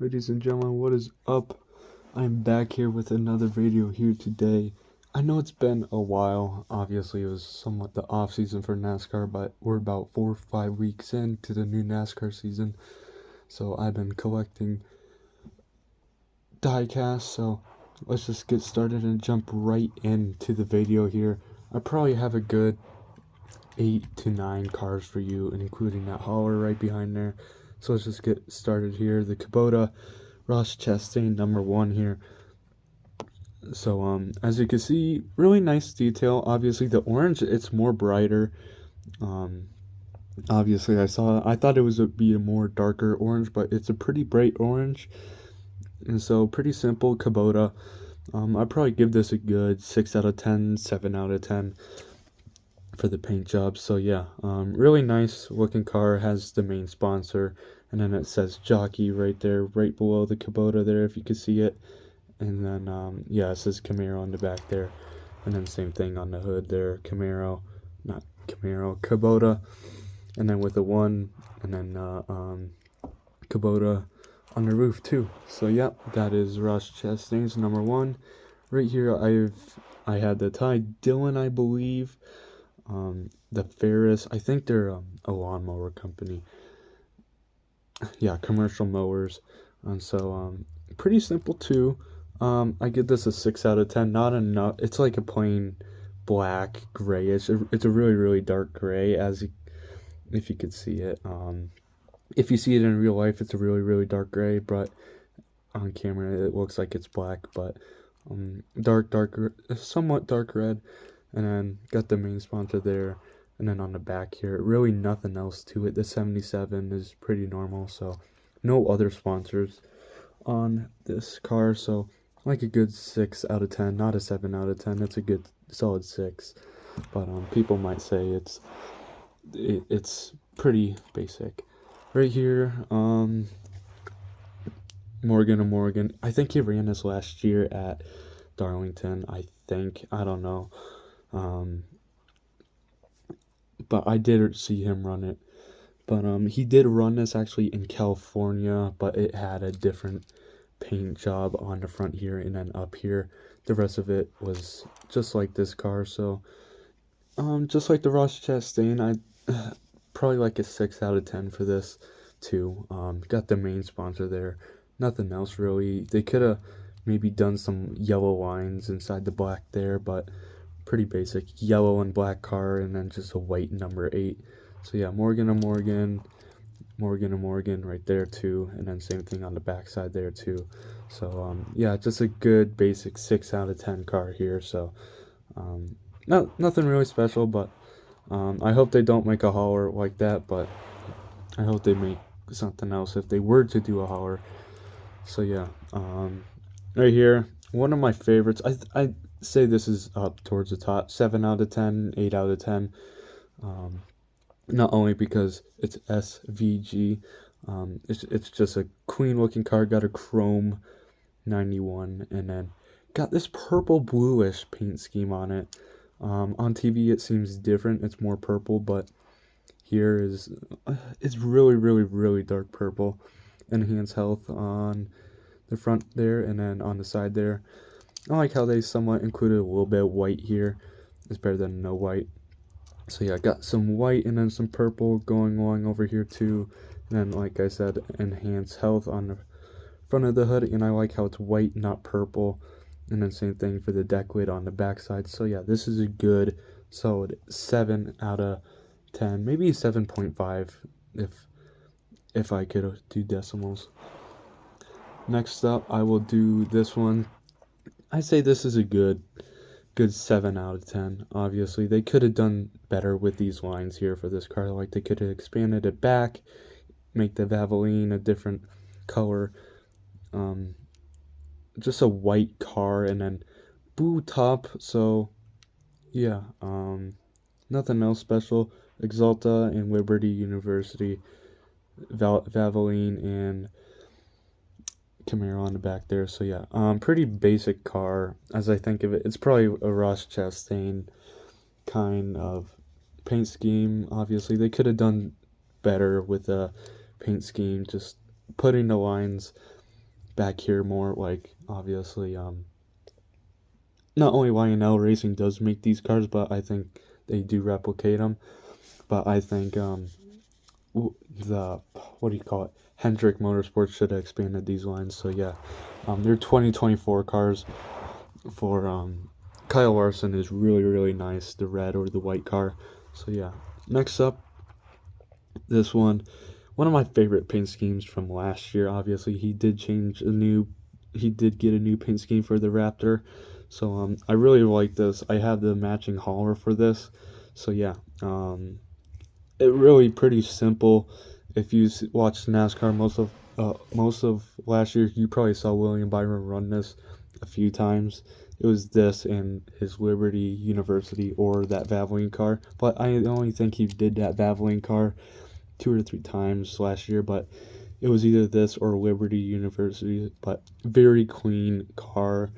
Ladies and gentlemen, what is up? I'm back here with another video here today. I know it's been a while. Obviously, it was somewhat the off season for NASCAR, but we're about 4 or 5 weeks into the new NASCAR season. So I've been collecting diecasts. So let's just get started and jump right into the video here. I probably have a good 8 to 9 cars for you, including that hauler right behind there. So let's just get started here. The Kabota Ross Chastain #1 here. So as you can see, really nice detail. Obviously the orange, it's more brighter. Obviously I thought it would be a more darker orange, but it's a pretty bright orange. And so pretty simple Kabota. I'd probably give this a good 6 out of 10, 7 out of 10 for the paint job. So yeah, really nice looking car. Has the main sponsor, and then it says jockey right there, right below the Kabota there, if you can see it. And then yeah, it says Camaro on the back there, and then same thing on the hood there, Camaro, not Camaro, Kabota, and then with a 1, and then Kabota on the roof too. So yeah, that is Ross Chastain's #1. Right here I had the Ty Dillon, I believe. The Ferris, I think they're a lawnmower company. Yeah, commercial mowers. And so pretty simple too. I give this a 6 out of 10. Not enough. It's like a plain black grayish. It's a really dark gray, if you could see it. If you see it in real life, it's a really dark gray, but on camera it looks like it's black. But dark, somewhat dark red. And then got the main sponsor there, and then on the back here, really nothing else to it. The 77 is pretty normal, so no other sponsors on this car. So like a good 6 out of 10, not a 7 out of 10. It's a good solid 6, but people might say it's pretty basic. Right here, Morgan & Morgan. I think he ran this last year at Darlington. I don't know. But I did see him run it. But he did run this actually in California, but it had a different paint job on the front here and then up here. The rest of it was just like this car. So just like the Ross Chastain, I probably like a 6 out of 10 for this too. Got the main sponsor there. Nothing else really. They could have maybe done some yellow lines inside the black there, but pretty basic yellow and black car, and then just a white #8. So yeah, Morgan & Morgan right there too, and then same thing on the back side there too. So yeah, just a good basic 6 out of 10 car here. So nothing really special, but I hope they don't make a hauler like that, but I hope they make something else if they were to do a hauler. So yeah, right here, one of my favorites. I say this is up towards the top. 7 out of 10, 8 out of 10. Not only because it's SVG, it's just a clean looking car. Got a chrome 91, and then got this purple bluish paint scheme on it. On TV it seems different. It's more purple, but here it's really dark purple. Enhanced health on the front there, and then on the side there. I like how they somewhat included a little bit of white here. It's better than no white. So yeah, I got some white and then some purple going along over here too. And then, like I said, enhanced health on the front of the hood. And I like how it's white, not purple. And then same thing for the deck lid on the back side. So yeah, this is a good solid 7 out of 10. Maybe 7.5 if I could do decimals. Next up, I will do this one. I say this is a good 7 out of 10. Obviously, they could have done better with these lines here for this car. Like, they could have expanded it back, make the Valvoline a different color. Just a white car, and then blue top. So, yeah, nothing else special. Exalta and Liberty University, Valvoline, and Camaro on the back there. So yeah, pretty basic car as I think of it. It's probably a Ross Chastain kind of paint scheme. Obviously they could have done better with a paint scheme, just putting the lines back here more, like, obviously, not only Y&L Racing does make these cars, but I think they do replicate them. But I think the, what do you call it, Hendrick Motorsports should have expanded these lines. So yeah, their 2024 cars for Kyle Larson is really, really nice, the red or the white car. So yeah, next up, this one of my favorite paint schemes from last year. Obviously, he did get a new paint scheme for the Raptor. So I really like this. I have the matching hauler for this. So yeah, it really pretty simple. If you watched NASCAR most of last year, you probably saw William Byron run this a few times. It was this and his Liberty University or that Valvoline car. But I only think he did that Valvoline car 2 or 3 times last year. But it was either this or Liberty University. But very clean car.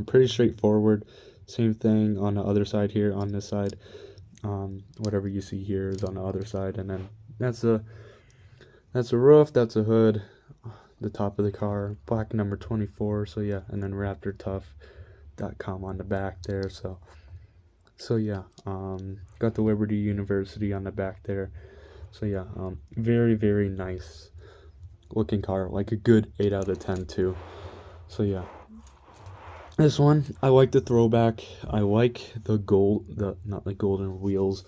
Pretty straightforward. Same thing on the other side here. On this side, whatever you see here is on the other side, and then that's a roof, that's a hood, the top of the car, black number 24. So yeah, and then RaptorTough.com on the back there. So yeah, got the Liberty University on the back there. So yeah, very, very nice looking car, like a good 8 out of 10 too. So yeah, this one, I like the throwback. I like the not the golden wheels.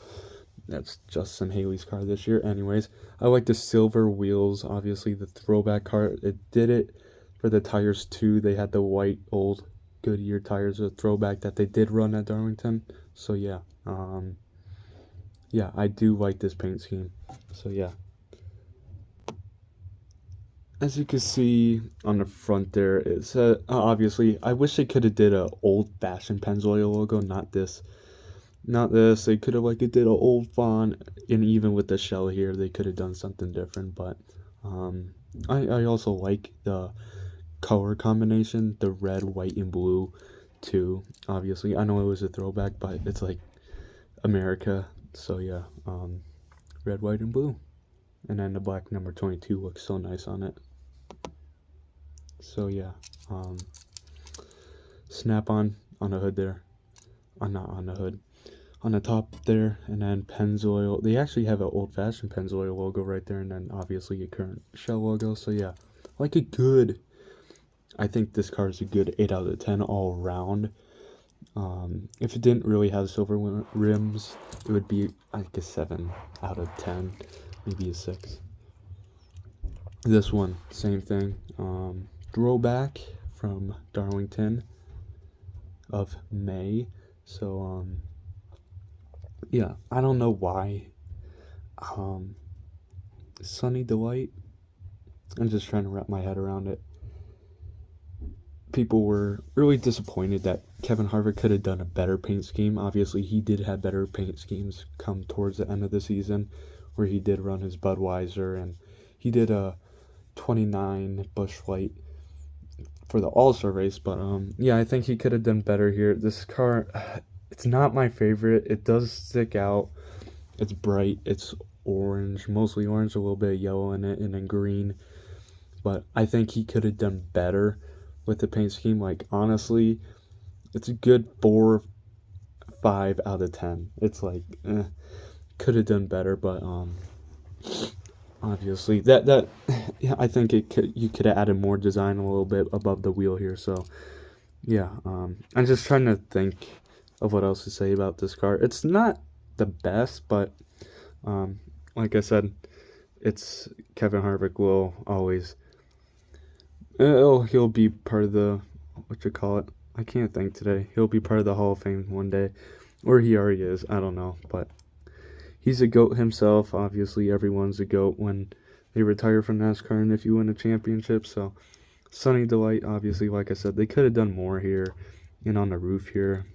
That's Justin Haley's car this year. Anyways, I like the silver wheels. Obviously, the throwback car, it did it for the tires too. They had the white old Goodyear tires, a throwback that they did run at Darlington. So yeah, yeah, I do like this paint scheme. So yeah. As you can see on the front there, it's obviously, I wish they could have did a old-fashioned Pennzoil logo, not this. They could have did an old font, and even with the shell here, they could have done something different. But I also like the color combination, the red, white, and blue too. Obviously, I know it was a throwback, but it's like America. So yeah, red, white, and blue. And then the black number 22 looks so nice on it. So yeah, snap-on the hood there. Not on the hood. On the top there, and then Pennzoil. They actually have an old-fashioned Pennzoil logo right there, and then obviously a current shell logo. So yeah, I think this car is a good 8 out of 10 all around. If it didn't really have silver rims, it would be like a 7 out of 10, maybe a 6. This one, same thing. Throwback from Darlington of May. So yeah, I don't know why. Sunny Delight. I'm just trying to wrap my head around it. People were really disappointed that Kevin Harvick could have done a better paint scheme. Obviously, he did have better paint schemes come towards the end of the season, where he did run his Budweiser, and he did a 29 Busch Light for the All-Star race. But yeah, I think he could have done better here. This car, it's not my favorite. It does stick out. It's bright. It's orange, mostly orange, a little bit of yellow in it, and then green. But I think he could have done better with the paint scheme. Like, honestly, it's a good 4, 5 out of 10. It's like, could have done better, but obviously that yeah, I think you could have added more design a little bit above the wheel here. So yeah, I'm just trying to think of what else to say about this car. It's not the best, but like I said, it's Kevin Harvick will always he'll be part of the, I can't think today. He'll be part of the Hall of Fame one day, or he already is. I don't know, but he's a GOAT himself. Obviously, everyone's a GOAT when they retire from NASCAR and if you win a championship. So, Sunny Delight, obviously, like I said, they could have done more here and on the roof here.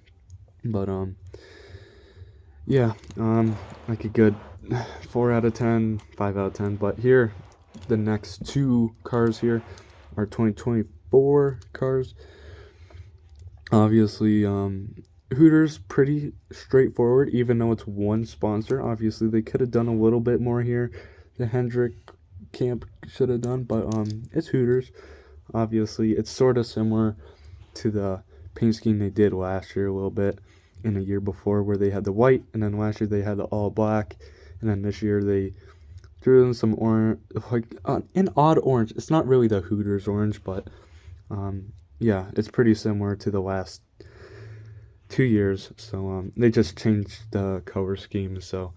But, yeah, like a good 4 out of 10, 5 out of 10. But here, the next 2 cars here are 2024 cars. Obviously, Hooters, pretty straightforward, even though it's one sponsor. Obviously, they could have done a little bit more here. The Hendrick camp should have done, but it's Hooters. Obviously, it's sort of similar to the paint scheme they did last year a little bit, in the year before, where they had the white, and then last year they had the all black, and then this year they threw in some orange, like an odd orange. It's not really the Hooters orange, but yeah, it's pretty similar to the last 2 years. So they just changed the color scheme. So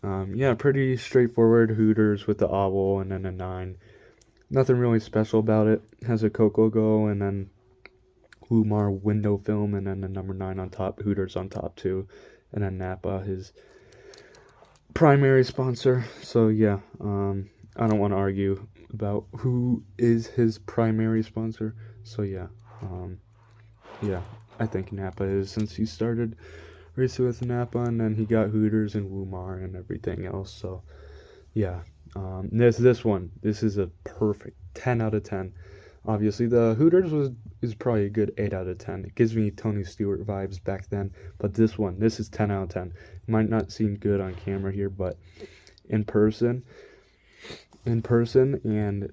yeah, pretty straightforward Hooters with the oval and then a 9. Nothing really special about it. Has a Coke logo and then Umar window film and then the number 9 on top, Hooters on top too, and then Napa, his primary sponsor. So yeah, I don't want to argue about who is his primary sponsor. So yeah, yeah, I think Napa is, since he started racing with Napa and then he got Hooters and Wumar and everything else. So yeah, this is a perfect 10 out of 10. Obviously, the Hooters is probably a good 8 out of 10. It gives me Tony Stewart vibes back then, but this is 10 out of 10. It might not seem good on camera here, but in person, and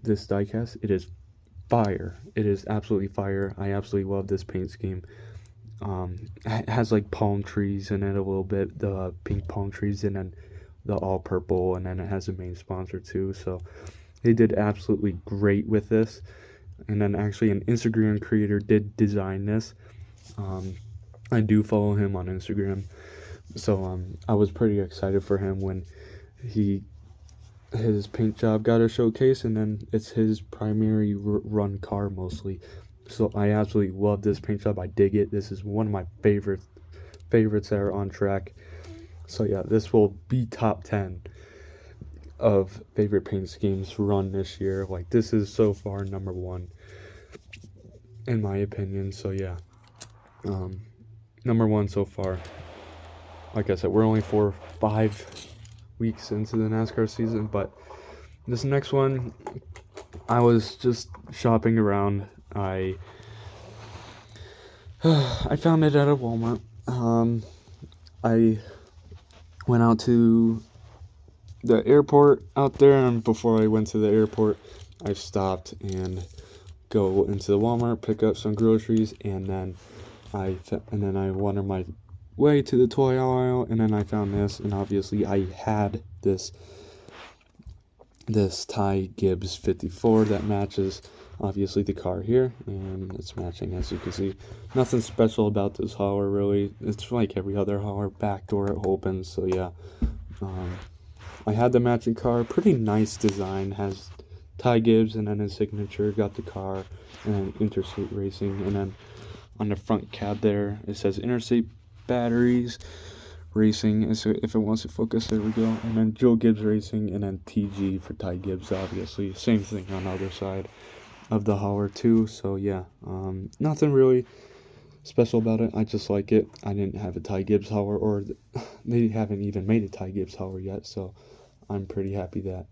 this diecast, it is fire. It is absolutely fire. I absolutely love this paint scheme. It has like palm trees in it a little bit, the pink palm trees, and then the all purple, and then it has a main sponsor too. So they did absolutely great with this. And then actually an Instagram creator did design this. I do follow him on Instagram, so I was pretty excited for him when his paint job got a showcase, and then it's his primary run car mostly. So I absolutely love this paint job. I dig it. This is one of my favorites that are on track. So yeah, this will be top 10 of favorite paint schemes run this year. Like, this is so far number 1 in my opinion. So yeah, number 1 so far. Like I said, we're only 5 weeks into the NASCAR season, but this next one, I was just shopping around. I found it at a Walmart. I went out to the airport out there, and before I went to the airport, I stopped and go into the Walmart, pick up some groceries, and then I wandered my way to the toy aisle, and then I found this, and obviously I had this Tai Gibbs 54 that matches obviously the car here, and it's matching, as you can see. Nothing special about this hauler really. It's like every other hauler. Back door it opens. So yeah, I had the matching car. Pretty nice design. Has Tai Gibbs and then his signature. Got the car and then Interstate Racing, and then on the front cab there it says Interstate Batteries Racing. And so if it wants to focus, there we go. And then Joe Gibbs Racing, and then TG for Tai Gibbs. Obviously, same thing on the other side of the hauler too. So yeah, nothing really special about it. I just like it. I didn't have a Tai Gibbs hauler, or they haven't even made a Tai Gibbs hauler yet, so I'm pretty happy that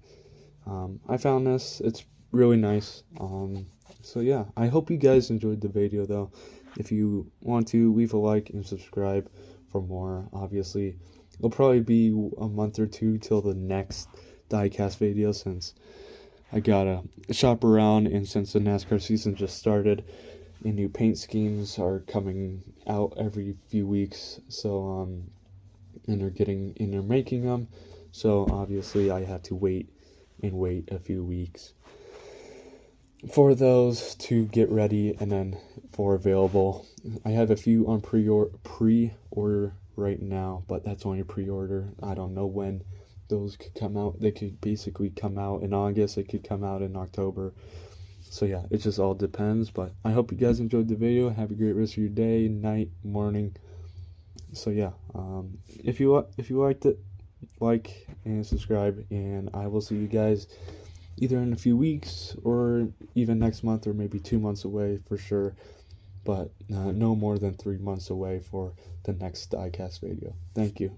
I found this. It's really nice. So yeah, I hope you guys enjoyed the video though. If you want to, leave a like and subscribe for more. Obviously, it'll probably be a month or 2 till the next diecast video, since I gotta shop around, and since the NASCAR season just started, and new paint schemes are coming out every few weeks. So and they're making them. So obviously I have to wait a few weeks for those to get ready and then for available. I have a few on pre-order right now, but that's only a pre-order. I don't know when those could come out. They could basically come out in August. It could come out in October. So yeah, it just all depends. But I hope you guys enjoyed the video. Have a great rest of your day, night, morning. So yeah, if you liked it, like and subscribe, and I will see you guys either in a few weeks or even next month, or maybe 2 months away for sure. But no more than 3 months away for the next diecast video. Thank you.